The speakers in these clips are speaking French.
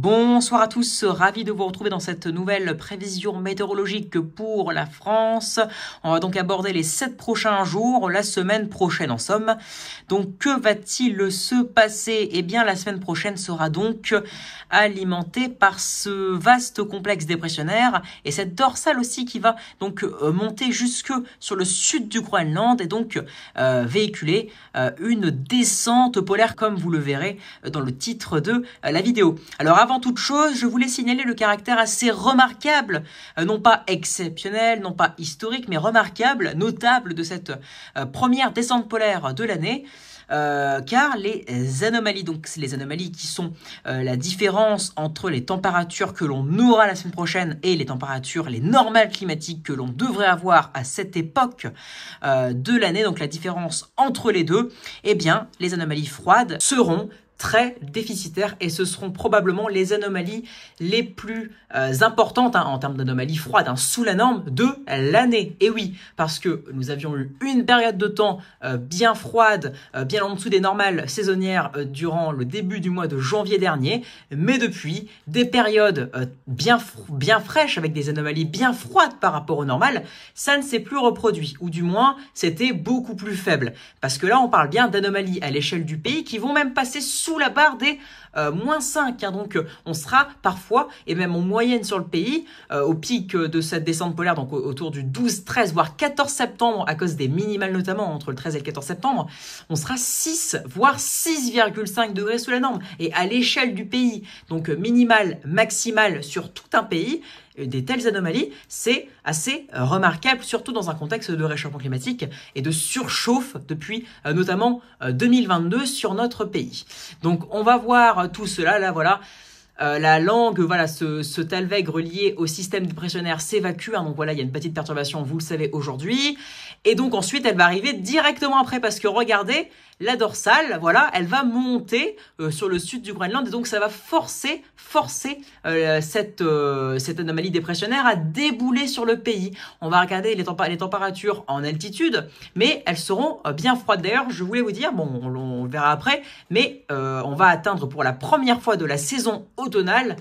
Bonsoir à tous, ravi de vous retrouver dans cette nouvelle prévision météorologique pour la France. On va donc aborder les 7 prochains jours, la semaine prochaine en somme. Donc que va-t-il se passer? Eh bien la semaine prochaine sera donc alimentée par ce vaste complexe dépressionnaire et cette dorsale aussi qui va donc monter jusque sur le sud du Groenland et donc véhiculer une descente polaire comme vous le verrez dans le titre de la vidéo. Alors avant toute chose, je voulais signaler le caractère assez remarquable, non pas exceptionnel, non pas historique, mais remarquable, notable de cette première descente polaire de l'année. Car les anomalies, donc les anomalies qui sont la différence entre les températures que l'on aura la semaine prochaine et les températures, les normales climatiques que l'on devrait avoir à cette époque de l'année, donc la différence entre les deux, eh bien les anomalies froides seront très déficitaires et ce seront probablement les anomalies les plus importantes en termes d'anomalies froides sous la norme de l'année. Et oui, parce que nous avions eu une période de temps bien froide, bien en dessous des normales saisonnières durant le début du mois de janvier dernier, mais depuis des périodes bien fraîches avec des anomalies bien froides par rapport au normal, ça ne s'est plus reproduit, ou du moins c'était beaucoup plus faible. Parce que là on parle bien d'anomalies à l'échelle du pays qui vont même passer sous la barre des -5, donc on sera parfois, et même en moyenne sur le pays, au pic de cette descente polaire, donc autour du 12, 13, voire 14 septembre, à cause des minimales notamment, entre le 13 et le 14 septembre, on sera 6, voire 6,5 degrés sous la norme, et à l'échelle du pays, donc minimal, maximal sur tout un pays, des telles anomalies, c'est assez remarquable, surtout dans un contexte de réchauffement climatique et de surchauffe depuis notamment 2022 sur notre pays. Donc on va voir tout cela, là voilà. La langue, voilà, ce talweg relié au système dépressionnaire s'évacue, donc voilà, il y a une petite perturbation, vous le savez aujourd'hui, et donc ensuite elle va arriver directement après, parce que regardez, la dorsale, voilà, elle va monter sur le sud du Groenland, et donc ça va forcer cette anomalie dépressionnaire à débouler sur le pays. On va regarder les températures en altitude, mais elles seront bien froides. D'ailleurs, je voulais vous dire, bon, on le verra après, mais on va atteindre pour la première fois de la saison automnale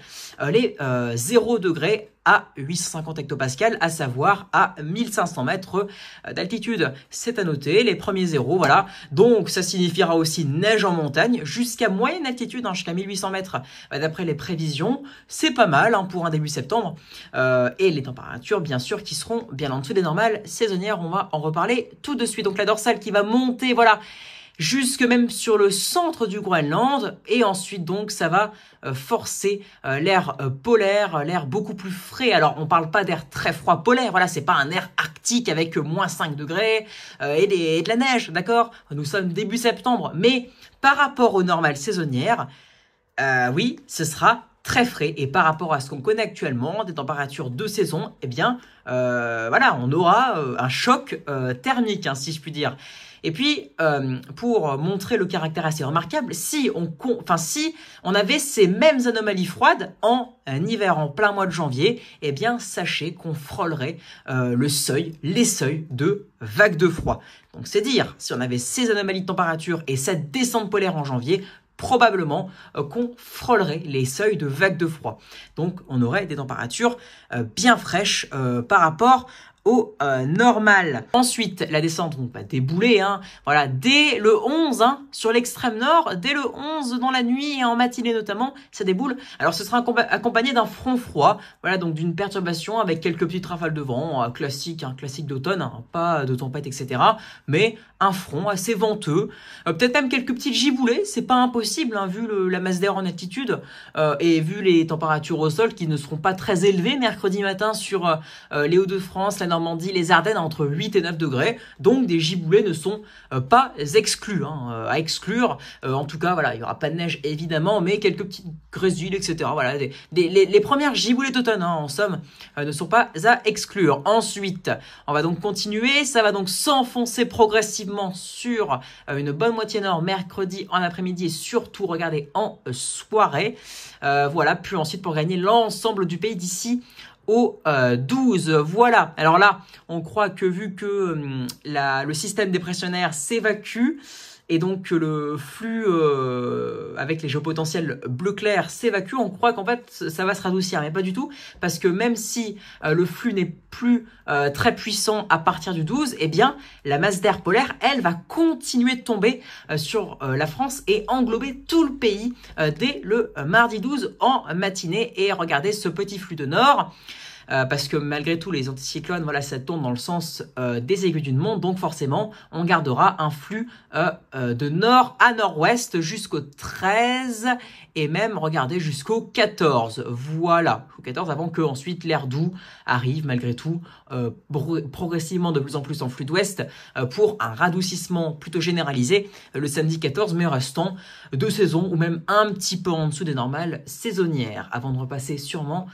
les 0 degrés à 850 hectopascales, à savoir à 1500 mètres d'altitude. C'est à noter, les premiers zéros, voilà. Donc, ça signifiera aussi neige en montagne, jusqu'à moyenne altitude, jusqu'à 1800 mètres, d'après les prévisions. C'est pas mal pour un début septembre. Et les températures, bien sûr, qui seront bien en dessous des normales saisonnières. On va en reparler tout de suite. Donc, la dorsale qui va monter, voilà, jusque même sur le centre du Groenland, et ensuite donc ça va forcer l'air polaire, l'air beaucoup plus frais. Alors on parle pas d'air très froid polaire, voilà, c'est pas un air arctique avec -5 degrés et de la neige, d'accord? Nous sommes début septembre, mais par rapport aux normales saisonnières, oui, ce sera très frais, et par rapport à ce qu'on connaît actuellement, des températures de saison, eh bien, voilà, on aura un choc thermique, si je puis dire. Et puis, pour montrer le caractère assez remarquable, si on avait ces mêmes anomalies froides en hiver, en plein mois de janvier, eh bien, sachez qu'on frôlerait les seuils de vagues de froid. Donc, c'est dire, si on avait ces anomalies de température et cette descente polaire en janvier, probablement qu'on frôlerait les seuils de vagues de froid. Donc, on aurait des températures bien fraîches par rapport au normal. Ensuite, la descente va débouler, voilà, dès le 11, sur l'extrême nord, dès le 11 dans la nuit et en matinée notamment, ça déboule. Alors ce sera accompagné d'un front froid, voilà, donc d'une perturbation avec quelques petites rafales de vent, classique d'automne, pas de tempête, etc. Mais un front assez venteux, peut-être même quelques petites giboulées, c'est pas impossible, vu la masse d'air en altitude et vu les températures au sol qui ne seront pas très élevées mercredi matin sur les Hauts-de-France, la Normandie, les Ardennes, entre 8 et 9 degrés. Donc des giboulées ne sont pas exclus, à exclure. En tout cas, voilà, il n'y aura pas de neige évidemment, mais quelques petites grésules, etc. Voilà, les premières giboulées d'automne, en somme, ne sont pas à exclure. Ensuite, on va donc continuer. Ça va donc s'enfoncer progressivement sur une bonne moitié nord mercredi en après-midi et surtout, regardez, en soirée. Voilà, puis ensuite pour gagner l'ensemble du pays d'ici au 12. Voilà. Alors là, on croit que vu que le système dépressionnaire s'évacue, et donc le flux avec les géopotentiels bleu clair s'évacue, on croit qu'en fait ça va se radoucir, mais pas du tout, parce que même si le flux n'est plus très puissant à partir du 12, eh bien la masse d'air polaire, elle, va continuer de tomber sur la France et englober tout le pays dès le mardi 12 en matinée. Et regardez ce petit flux de nord, parce que malgré tout les anticyclones, voilà, ça tourne dans le sens des aiguilles d'une montre, donc forcément on gardera un flux de nord à nord-ouest jusqu'au 13 et même, regardez, jusqu'au 14, voilà, au 14, avant que ensuite l'air doux arrive malgré tout progressivement de plus en plus en flux d'ouest pour un radoucissement plutôt généralisé le samedi 14, mais restant de saison ou même un petit peu en dessous des normales saisonnières avant de repasser sûrement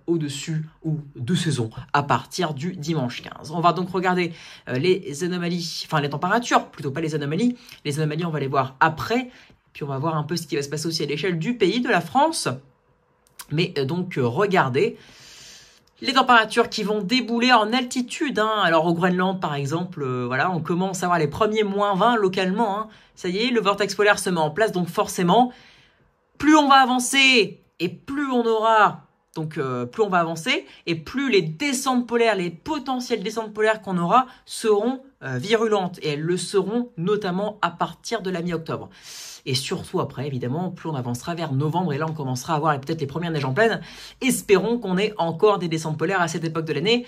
au-dessus ou de saison à partir du dimanche 15. On va donc regarder les anomalies, enfin les températures, plutôt pas les anomalies. Les anomalies, on va les voir après, puis on va voir un peu ce qui va se passer aussi à l'échelle du pays, de la France. Mais donc regardez les températures qui vont débouler en altitude. Alors au Groenland par exemple, voilà, on commence à avoir les premiers moins 20 localement. Ça y est, le vortex polaire se met en place, donc forcément, plus on va avancer et plus on aura... Donc plus on va avancer et plus les descentes polaires, les potentielles descentes polaires qu'on aura seront virulentes. Et elles le seront notamment à partir de la mi-octobre. Et surtout après, évidemment, plus on avancera vers novembre. Et là, on commencera à avoir peut-être les premières neiges en pleine. Espérons qu'on ait encore des descentes polaires à cette époque de l'année.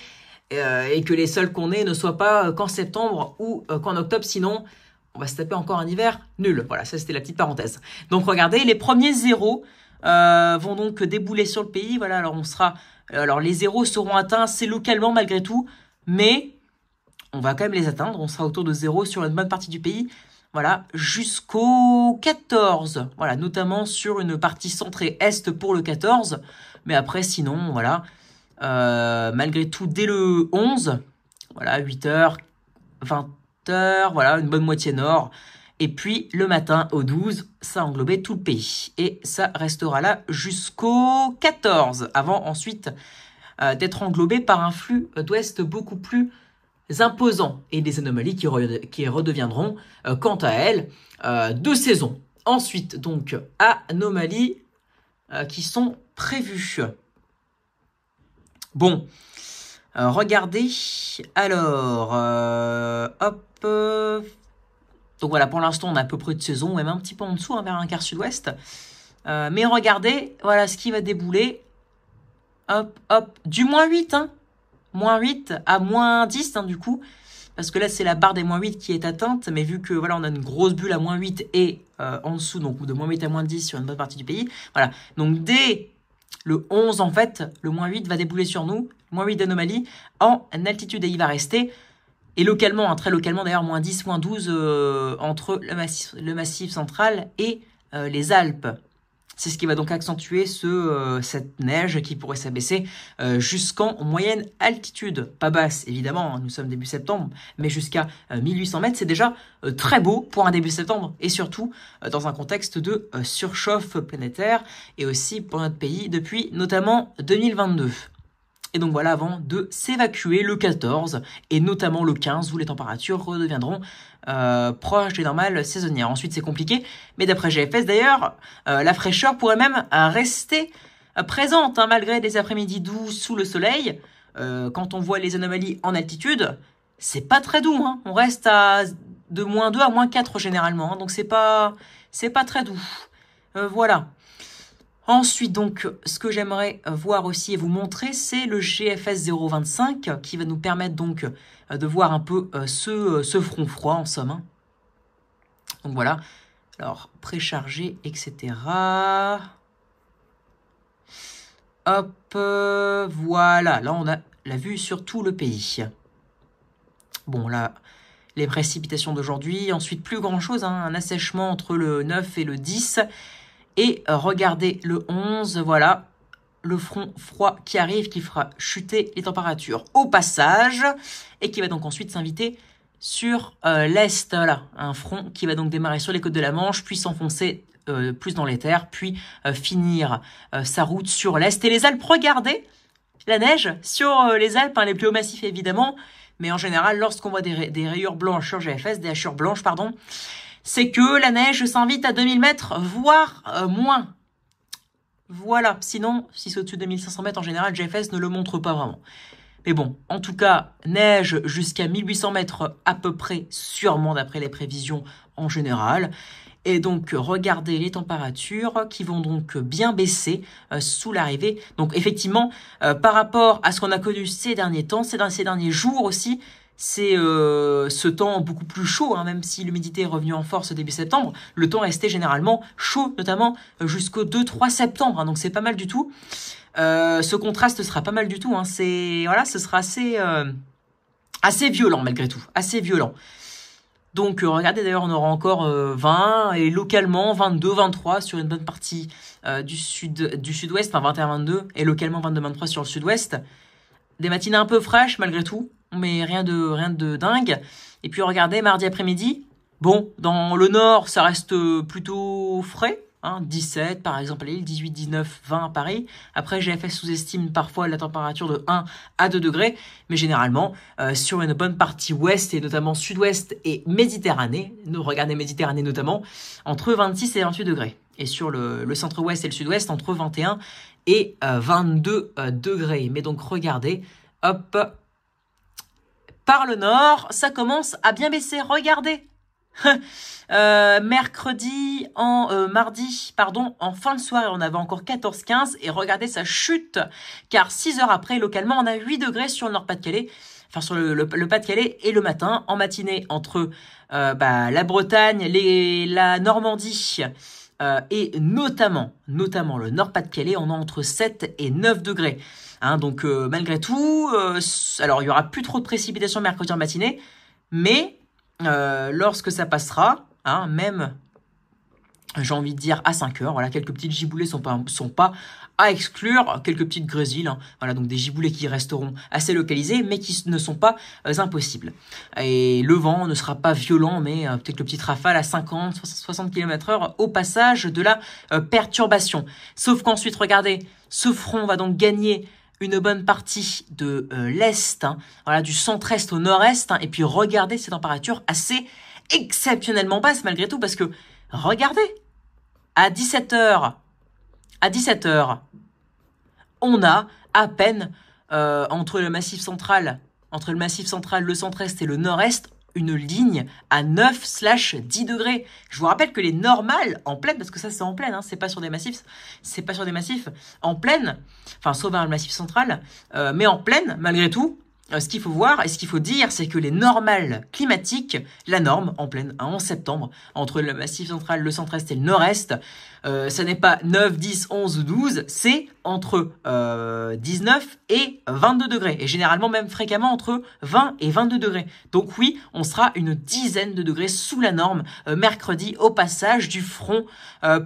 Et que les seules qu'on ait ne soient pas qu'en septembre ou qu'en octobre. Sinon, on va se taper encore un hiver nul. Voilà, ça c'était la petite parenthèse. Donc regardez, les premiers zéros vont donc débouler sur le pays. Voilà, alors les zéros seront atteints assez localement malgré tout, mais on va quand même les atteindre. On sera autour de 0 sur une bonne partie du pays. Voilà, jusqu'au 14. Voilà, notamment sur une partie centrée est pour le 14. Mais après, sinon, voilà, malgré tout, dès le 11, voilà, 8h, 20h, voilà, une bonne moitié nord. Et puis, le matin, au 12, ça englobait tout le pays. Et ça restera là jusqu'au 14, avant ensuite d'être englobé par un flux d'ouest beaucoup plus imposant. Et des anomalies qui redeviendront, quant à elles, de saison. Ensuite, donc, anomalies qui sont prévues. Bon, regardez. Alors, hop... Donc voilà, pour l'instant, on est à peu près de saison, même un petit peu en dessous, vers un quart sud-ouest. Mais regardez, voilà ce qui va débouler. Hop, hop, du moins 8, Moins 8 à moins 10, du coup. Parce que là, c'est la barre des moins 8 qui est atteinte. Mais vu que, voilà, on a une grosse bulle à moins 8 et en dessous, donc de moins 8 à moins 10 sur une bonne partie du pays. Voilà, donc dès le 11, en fait, le moins 8 va débouler sur nous. Moins 8 d'anomalie en altitude et il va rester... Et localement, très localement d'ailleurs, moins 10, moins 12 entre le massif central et les Alpes. C'est ce qui va donc accentuer cette neige qui pourrait s'abaisser jusqu'en moyenne altitude. Pas basse, évidemment, nous sommes début septembre, mais jusqu'à 1800 mètres, c'est déjà très beau pour un début septembre. Et surtout, dans un contexte de surchauffe planétaire et aussi pour notre pays depuis notamment 2022. Et donc voilà, avant de s'évacuer le 14 et notamment le 15 où les températures redeviendront proches des normales saisonnières. Ensuite, c'est compliqué, mais d'après GFS d'ailleurs, la fraîcheur pourrait même rester présente malgré des après-midi doux sous le soleil. Quand on voit les anomalies en altitude, c'est pas très doux. On reste de moins 2 à moins 4 généralement, donc c'est pas très doux. Voilà. Ensuite, donc, ce que j'aimerais voir aussi et vous montrer, c'est le GFS 025 qui va nous permettre donc de voir un peu ce front froid en somme. Donc voilà, alors précharger, etc. Hop, voilà, là on a la vue sur tout le pays. Bon, là, les précipitations d'aujourd'hui, ensuite plus grand chose, un assèchement entre le 9 et le 10. Et regardez le 11, voilà, le front froid qui arrive, qui fera chuter les températures au passage, et qui va donc ensuite s'inviter sur l'est, là, un front qui va donc démarrer sur les côtes de la Manche, puis s'enfoncer plus dans les terres, puis finir sa route sur l'est. Et les Alpes, regardez la neige sur les Alpes, les plus hauts massifs évidemment, mais en général, lorsqu'on voit des rayures blanches sur GFS, des hachures blanches, pardon, c'est que la neige s'invite à 2000 mètres, voire moins. Voilà, sinon, si c'est au-dessus de 2500 mètres, en général, GFS ne le montre pas vraiment. Mais bon, en tout cas, neige jusqu'à 1800 mètres à peu près, sûrement d'après les prévisions en général. Et donc, regardez les températures qui vont donc bien baisser sous l'arrivée. Donc, effectivement, par rapport à ce qu'on a connu ces derniers temps, ces derniers jours aussi, c'est ce temps beaucoup plus chaud, hein, même si l'humidité est revenue en force début septembre, le temps restait généralement chaud, notamment jusqu'au 2-3 septembre, hein, donc c'est pas mal du tout. Ce contraste sera pas mal du tout, hein, ce sera assez violent malgré tout, assez violent. Donc regardez d'ailleurs, on aura encore 20 et localement 22, 23 sur une bonne partie du sud-ouest, enfin 21, 22 et localement 22, 23 sur le sud-ouest. Des matinées un peu fraîches malgré tout, mais rien de dingue. Et puis regardez, mardi après-midi, bon, dans le nord, ça reste plutôt frais, hein, 17 par exemple à Lille, 18, 19, 20 à Paris. Après, GFS sous-estime parfois la température de 1 à 2 degrés, mais généralement, sur une bonne partie ouest et notamment sud-ouest et Méditerranée, nous regardez Méditerranée notamment, entre 26 et 28 degrés. Et sur le centre-ouest et le sud-ouest, entre 21 et 22 degrés. Mais donc regardez, hop, par le nord, ça commence à bien baisser. Regardez, mardi, en fin de soirée, on avait encore 14-15 et regardez, ça chute, car 6 heures après, localement, on a 8 degrés sur le Nord-Pas-de-Calais, enfin sur le Pas-de-Calais, et le matin, en matinée, entre la Bretagne, la Normandie, et notamment le Nord-Pas-de-Calais, on a entre 7 et 9 degrés. Hein, donc malgré tout, alors il y aura plus trop de précipitations mercredi en matinée, mais lorsque ça passera, hein, même j'ai envie de dire à 5 heures, voilà, quelques petites giboulées sont pas à exclure, quelques petites grésilles, hein, voilà, donc des giboulées qui resteront assez localisées, mais qui ne sont pas impossibles. Et le vent ne sera pas violent, mais peut-être le petit rafale à 50, 60 km/h au passage de la perturbation. Sauf qu'ensuite, regardez, ce front va donc gagner une bonne partie de l'est, hein, voilà, du centre-est au nord-est, hein, et puis regardez ces températures assez exceptionnellement basses malgré tout, parce que regardez, à 17h, on a à peine entre le massif central, le centre-est et le nord-est, une ligne à 9/10 degrés. Je vous rappelle que les normales en plaine, parce que ça c'est en plaine, hein, c'est pas sur des massifs, en plaine, enfin sauf le massif central, mais en plaine, malgré tout, ce qu'il faut voir et ce qu'il faut dire, c'est que les normales climatiques, la norme en plaine, hein, en septembre, entre le massif central, le centre-est et le nord-est, ça n'est pas 9, 10, 11 ou 12, c'est entre 19 et 22 degrés. Et généralement même fréquemment entre 20 et 22 degrés. Donc oui, on sera une dizaine de degrés sous la norme mercredi au passage du front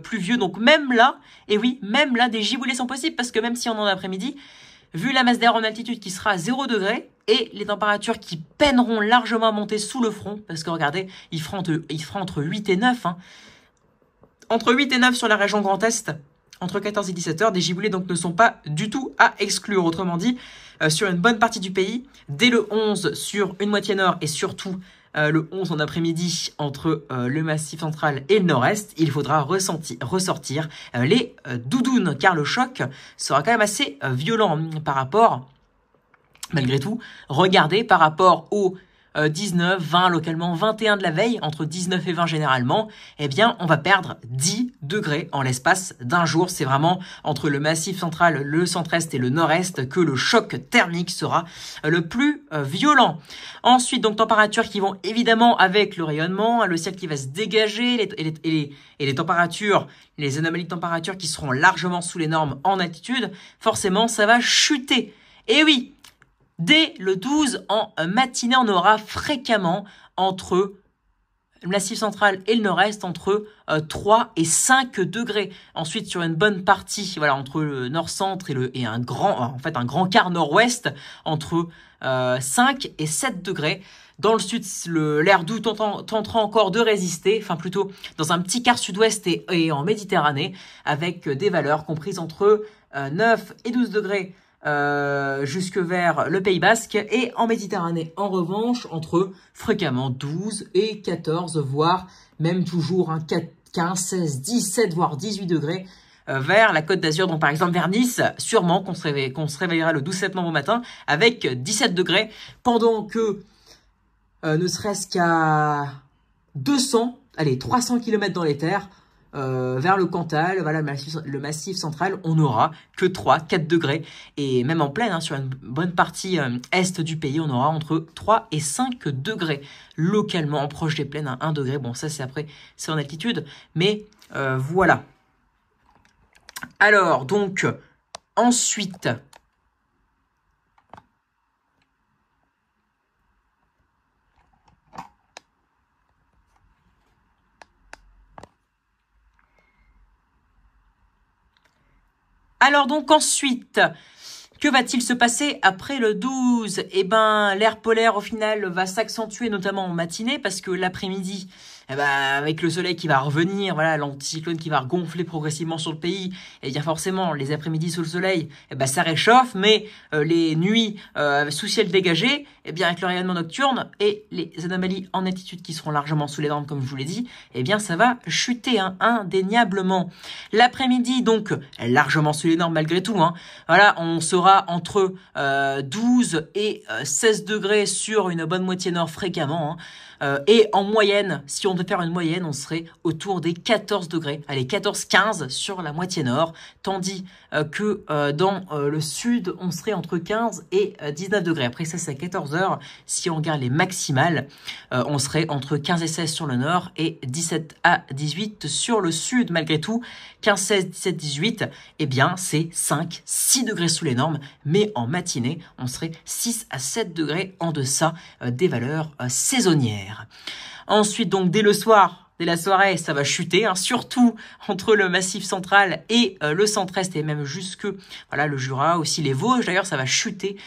pluvieux. Donc même là, et oui, même là, des giboulées sont possibles parce que même si on en a après-midi, vu la masse d'air en altitude qui sera à 0 degré et les températures qui peineront largement à monter sous le front, parce que regardez, il fera entre 8 et 9, hein. Entre 8 et 9 sur la région Grand Est, entre 14 et 17 heures, des giboulées donc ne sont pas du tout à exclure. Autrement dit, sur une bonne partie du pays, dès le 11 sur une moitié nord et surtout le 11 en après-midi entre le massif central et le nord-est, il faudra ressortir les doudounes, car le choc sera quand même assez violent par rapport, malgré tout, regardez, par rapport aux 19, 20, localement 21 de la veille, entre 19 et 20 généralement, eh bien, on va perdre 10 degrés en l'espace d'un jour. C'est vraiment entre le massif central, le centre-est et le nord-est que le choc thermique sera le plus violent. Ensuite, donc, températures qui vont évidemment avec le rayonnement, le ciel qui va se dégager, et les températures, les anomalies de température qui seront largement sous les normes en altitude, forcément, ça va chuter. Et oui, dès le 12 en matinée, on aura fréquemment entre le massif central et le nord-est entre 3 et 5 degrés. Ensuite, sur une bonne partie, voilà, entre le nord-centre et un grand quart nord-ouest, entre 5 et 7 degrés. Dans le sud, l'air doux tentera encore de résister, enfin plutôt dans un petit quart sud-ouest et en Méditerranée, avec des valeurs comprises entre 9 et 12 degrés jusque vers le Pays Basque. Et en Méditerranée, en revanche, entre fréquemment 12 et 14, voire même toujours 15, 16, 17, voire 18 degrés vers la Côte d'Azur, donc par exemple vers Nice, sûrement qu'on se réveillera le 12 septembre au matin avec 17 degrés, pendant que ne serait-ce qu'à 300 km dans les terres, vers le Cantal, voilà, le massif central, on n'aura que 3, 4 degrés. Et même en plaine, sur une bonne partie est du pays, on aura entre 3 et 5 degrés. Localement, proche des plaines, 1 degré. Bon, ça, c'est après, c'est en altitude. Mais voilà. Alors, donc, ensuite... Alors donc ensuite, que va-t-il se passer après le 12? Eh ben, l'air polaire au final va s'accentuer notamment en matinée parce que l'après-midi, eh ben, avec le soleil qui va revenir, voilà, l'anticyclone qui va gonfler progressivement sur le pays, et bien forcément, les après-midi sous le soleil, eh ben, ça réchauffe, mais les nuits sous ciel dégagé, eh bien, avec le rayonnement nocturne et les anomalies en altitude qui seront largement sous les normes, comme je vous l'ai dit, eh bien, ça va chuter, indéniablement. L'après-midi, donc, largement sous les normes malgré tout, voilà, on sera entre 12 et 16 degrés sur une bonne moitié nord fréquemment, et en moyenne, si on devait faire une moyenne, on serait autour des 14 degrés. Allez, 14-15 sur la moitié nord, tandis que dans le sud, on serait entre 15 et 19 degrés. Après ça, c'est à 14 heures. Si on regarde les maximales, on serait entre 15 et 16 sur le nord et 17 à 18 sur le sud. Malgré tout, 15, 16, 17, 18, eh bien, c'est 5, 6 degrés sous les normes. Mais en matinée, on serait 6 à 7 degrés en deçà des valeurs saisonnières. Ensuite, donc, dès le soir, dès la soirée, ça va chuter, surtout entre le Massif central et le centre-est, et même jusque voilà, le Jura, aussi les Vosges. D'ailleurs, ça va chuter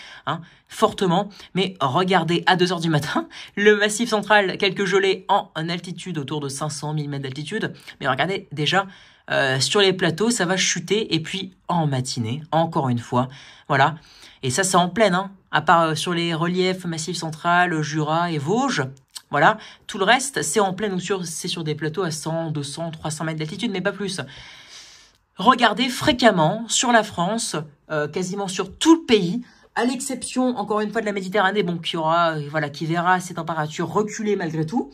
fortement. Mais regardez, à 2 heures du matin, le Massif central, quelques gelées en altitude, autour de 500 000 mètres d'altitude. Mais regardez, déjà, sur les plateaux, ça va chuter. Et puis, en matinée, encore une fois, voilà. Et ça, c'est en plaine, à part sur les reliefs Massif central, Jura et Vosges. Voilà, tout le reste, c'est en plaine ou c'est sur des plateaux à 100, 200, 300 mètres d'altitude, mais pas plus. Regardez fréquemment sur la France, quasiment sur tout le pays, à l'exception, encore une fois, de la Méditerranée, bon, qui verra ses températures reculer malgré tout,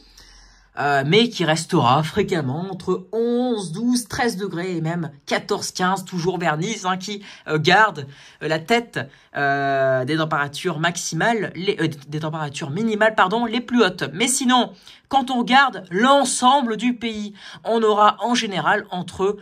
mais qui restera fréquemment entre 11, 12, 13 degrés et même 14, 15, toujours vers Nice, qui garde la tête des températures maximales, des températures minimales, pardon, les plus hautes. Mais sinon, quand on regarde l'ensemble du pays, on aura en général entre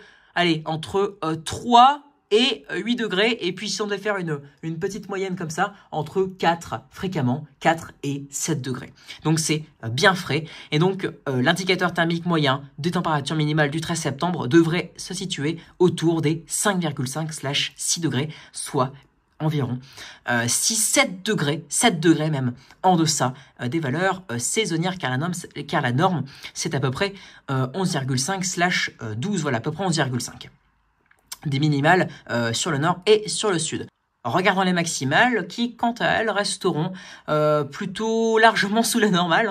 3 et 8 degrés. Et puis, si on devait faire une petite moyenne comme ça, entre 4, fréquemment, 4 et 7 degrés. Donc, c'est bien frais. Et donc, l'indicateur thermique moyen des températures minimales du 13 septembre devrait se situer autour des 5,5/6 degrés, soit environ 7 degrés même en deçà des valeurs saisonnières, car la norme, c'est à peu près 11,5/12, voilà, à peu près 11,5. Des minimales sur le nord et sur le sud. Regardons les maximales qui, quant à elles, resteront plutôt largement sous la normale,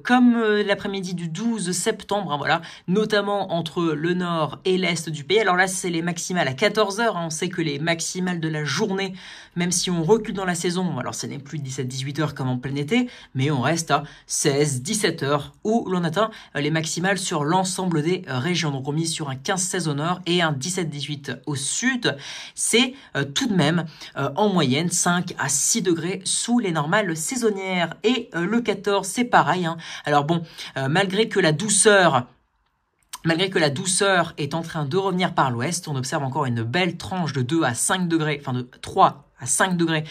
comme l'après-midi du 12 septembre, voilà, notamment entre le nord et l'est du pays. Alors là, c'est les maximales à 14 heures. On sait que les maximales de la journée, même si on recule dans la saison, alors ce n'est plus 17-18 heures comme en plein été, mais on reste à 16-17 heures où l'on atteint les maximales sur l'ensemble des régions. Donc on mise sur un 15-16 au nord et un 17-18 au sud. C'est tout de même en moyenne 5 à 6 degrés sous les normales saisonnières. Et le 14, c'est pareil. Alors bon, malgré que la douceur est en train de revenir par l'ouest, on observe encore une belle tranche de 2 à 5 degrés, enfin de 3 à 5 degrés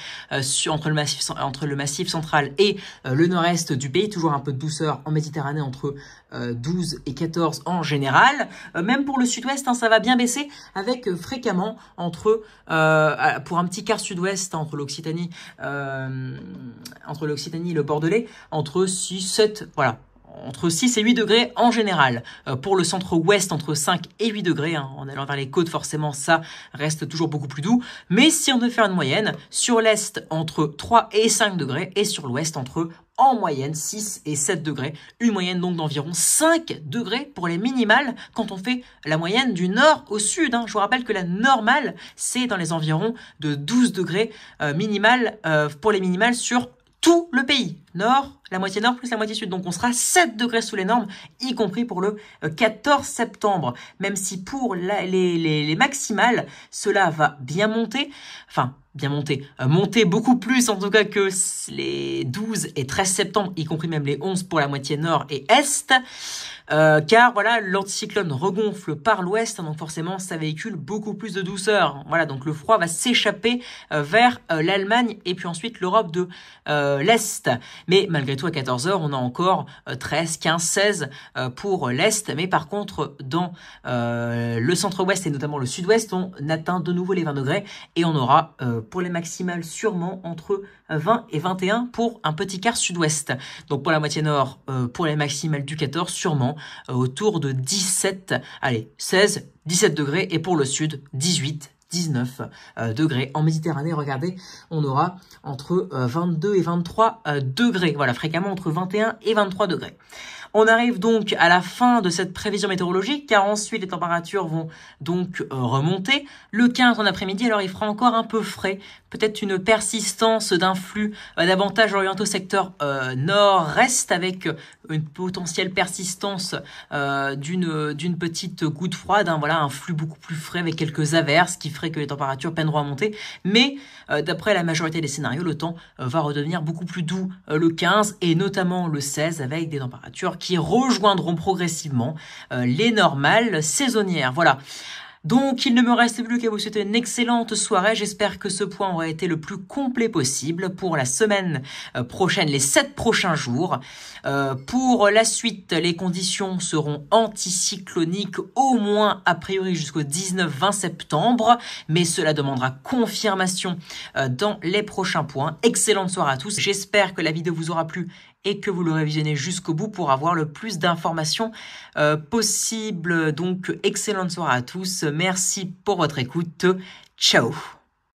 entre le massif central et le nord-est du pays. Toujours un peu de douceur en Méditerranée entre 12 et 14 en général. Même pour le sud-ouest, ça va bien baisser avec fréquemment pour un petit quart sud-ouest entre l'Occitanie et le Bordelais, entre 6, 7, voilà. entre 6 et 8 degrés en général. Pour le centre-ouest, entre 5 et 8 degrés. Hein. En allant vers les côtes, forcément, ça reste toujours beaucoup plus doux. Mais si on devait faire une moyenne, sur l'est, entre 3 et 5 degrés, et sur l'ouest, entre, en moyenne, 6 et 7 degrés. Une moyenne donc d'environ 5 degrés pour les minimales quand on fait la moyenne du nord au sud. Hein. Je vous rappelle que la normale, c'est dans les environs de 12 degrés pour les minimales sur tout le pays. Nord, la moitié nord plus la moitié sud. Donc on sera 7 degrés sous les normes, y compris pour le 14 septembre. Même si pour les maximales, cela va bien monter. Enfin, bien monter. Monter beaucoup plus en tout cas que les 12 et 13 septembre, y compris même les 11 pour la moitié nord et est. Car voilà, l'anticyclone regonfle par l'ouest, donc forcément ça véhicule beaucoup plus de douceur. Voilà, donc le froid va s'échapper vers l'Allemagne et puis ensuite l'Europe de l'Est. Mais malgré tout, à 14 h, on a encore 13, 15, 16 pour l'Est. Mais par contre, dans le centre-ouest et notamment le sud-ouest, on atteint de nouveau les 20 degrés et on aura pour les maximales sûrement entre 20 et 21 pour un petit quart sud-ouest. Donc pour la moitié nord, pour les maximales du 14, sûrement autour de 17, allez, 16, 17 degrés. Et pour le sud, 18, 19 degrés. En Méditerranée, regardez, on aura entre 22 et 23 degrés. Voilà, fréquemment entre 21 et 23 degrés. On arrive donc à la fin de cette prévision météorologique, car ensuite les températures vont donc remonter. Le 15 en après-midi, alors il fera encore un peu frais, peut-être une persistance d'un flux davantage orienté au secteur nord-est, avec une potentielle persistance d'une petite goutte froide, hein, voilà, un flux beaucoup plus frais avec quelques averses qui ferait que les températures peineront à monter. Mais d'après la majorité des scénarios, le temps va redevenir beaucoup plus doux le 15 et notamment le 16 avec des températures qui rejoindront progressivement les normales saisonnières. Voilà. Donc, il ne me reste plus qu'à vous souhaiter une excellente soirée. J'espère que ce point aura été le plus complet possible pour la semaine prochaine, les 7 prochains jours. Pour la suite, les conditions seront anticycloniques au moins a priori jusqu'au 19-20 septembre. Mais cela demandera confirmation dans les prochains points. Excellente soirée à tous. J'espère que la vidéo vous aura plu et que vous l'aurez visionné jusqu'au bout pour avoir le plus d'informations possible. Donc, excellente soirée à tous. Merci pour votre écoute. Ciao.